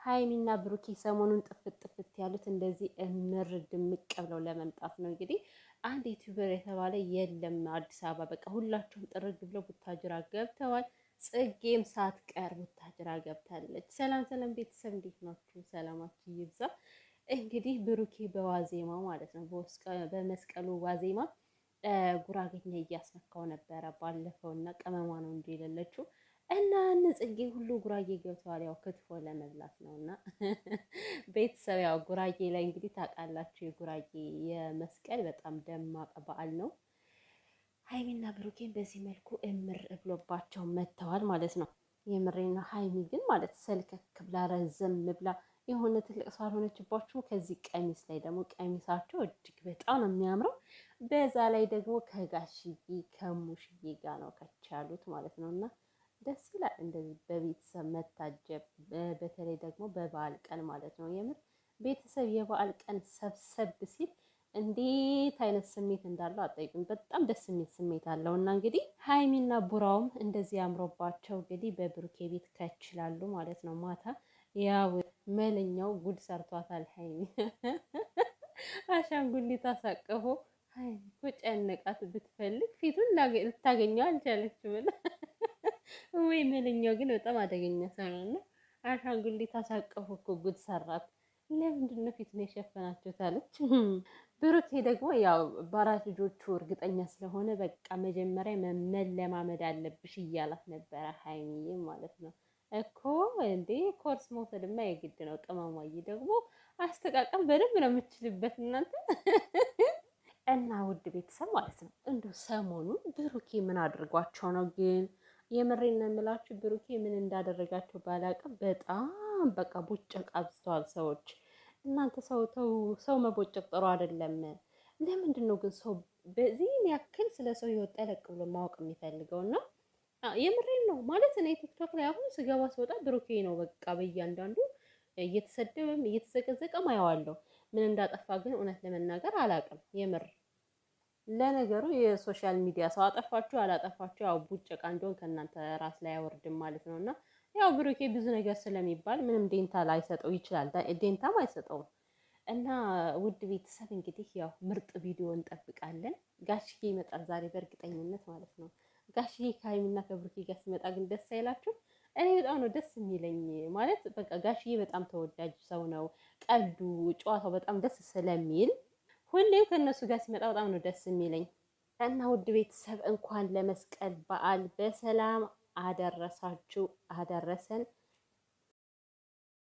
ሀይሚና ብሩኬ ሰሞኑን ጥፍት ያሉት እንደዚህ እምር ድምቅ ብለው ለመምጣት ነው። እንግዲህ አንድ ዩቲዩበር የተባለ የለም አዲስ አበባ በቃ ሁላቸውም ጥርግ ብለው ቡታጅራ ገብተዋል። ጽጌም ሳትቀር ቡታጅራ ገብታለች። ሰላም ሰላም ቤተሰብ እንዴት ናችሁ? ሰላማችሁ ይብዛ። እንግዲህ ብሩኬ በዋዜማው ማለት ነው በመስቀሉ ዋዜማ ጉራጌኛ እያስመካው ነበረ ባለፈው እና ቅመሟ ነው እንጂ የሌለችው እና ጽጌ ሁሉ ጉራጌ ገብተዋል። ያው ክትፎ ለመብላት ነው እና ቤተሰብ ያው ጉራጌ ላይ እንግዲህ ታውቃላችሁ የጉራጌ የመስቀል በጣም ደማቅ በዓል ነው። ሀይሚና ብሩኬን በዚህ መልኩ እምር ብሎባቸው መጥተዋል ማለት ነው። የምሬና ሀይሚ ግን ማለት ሰልከክ ብላ ረዘም ብላ የሆነ ትልቅ ሰው አልሆነችባችሁ። ከዚህ ቀሚስ ላይ ደግሞ ቀሚሳቸው እጅግ በጣም ነው የሚያምረው። በዛ ላይ ደግሞ ከጋሽዬ ከሙሽዬ ጋር ነው ከች ያሉት ማለት ነው እና ደስ ይላል እንደዚህ በቤተሰብ መታጀብ፣ በተለይ ደግሞ በበዓል ቀን ማለት ነው። የምር ቤተሰብ የበዓል ቀን ሰብሰብ ሲል እንዴት አይነት ስሜት እንዳለው አጠይቁኝ። በጣም ደስ የሚል ስሜት አለው እና እንግዲህ ሀይሚና ቡራውም እንደዚህ አምሮባቸው እንግዲህ በብሩኬ ቤት ከችላሉ ማለት ነው። ማታ ያው መለኛው ጉድ ሰርቷታል። ሀይሚ አሻንጉሊት አሳቀፎ ሀይሚ እኮ ጨነቃት። ብትፈልግ ፊቱን ልታገኘው አልቻለችም። ወይ መለኛው ግን በጣም አደገኛ ሰው ነው እና አሻንጉሊት አሳቀፎ እኮ ጉድ ሰራት። ለምንድን ነው ፊቱን የሸፈናችሁት አለች። ብሩኬ ደግሞ ያው በአራት ልጆቹ እርግጠኛ ስለሆነ በቃ መጀመሪያ መለማመድ አለብሽ እያላት ነበረ ሀይሚዬ ማለት ነው እኮ እንዴ ኮርስ መውሰድማ የግድ ነው። ቅመሟዬ ደግሞ አስተቃቀም በደንብ ነው የምችልበት እናንተ እና ውድ ቤተሰብ ማለት ነው። እንደው ሰሞኑን ብሩኬ ምን አድርጓቸው ነው ግን? የምሬን ነው የምላችሁ ብሩኬ ምን እንዳደረጋቸው ባላቅም በጣም በቃ ቦጨቅ አብዝተዋል ሰዎች። እናንተ ሰው መቦጨቅ ጥሩ አይደለም። ለምንድን ነው ግን ሰው በዚህን ያክል ስለ ሰው ህይወት ጠለቅ ብሎ ማወቅ የሚፈልገው? እና የምሬን ነው ማለት እኔ ቲክቶክ ላይ አሁን ስገባ ስወጣ ብሩኬ ነው በቃ በእያንዳንዱ እየተሰደበም እየተዘቀዘቀም አየዋለሁ። ምን እንዳጠፋ ግን እውነት ለመናገር አላቅም የምር። ለነገሩ የሶሻል ሚዲያ ሰው አጠፋችሁ አላጠፋችሁ ያው ቡጨቃ እንደሆን ከእናንተ ራስ ላይ አይወርድም ማለት ነው። እና ያው ብሩኬ ብዙ ነገር ስለሚባል ምንም ዴንታ ላይሰጠው ይችላል፣ ዴንታም አይሰጠውም። እና ውድ ቤተሰብ እንግዲህ ያው ምርጥ ቪዲዮ እንጠብቃለን። ጋሽዬ ይመጣል ዛሬ በእርግጠኝነት ማለት ነው። ጋሽዬ ከሀይሚና ከብሩኬ ጋር ሲመጣ ግን ደስ አይላችሁ? እኔ በጣም ነው ደስ የሚለኝ ማለት በቃ ጋሽዬ በጣም ተወዳጅ ሰው ነው። ቀልዱ ጨዋታው በጣም ደስ ስለሚል ሁሌም ከእነሱ ጋር ሲመጣ በጣም ነው ደስ የሚለኝ። እና ውድ ቤተሰብ እንኳን ለመስቀል በዓል በሰላም አደረሳችሁ አደረሰን።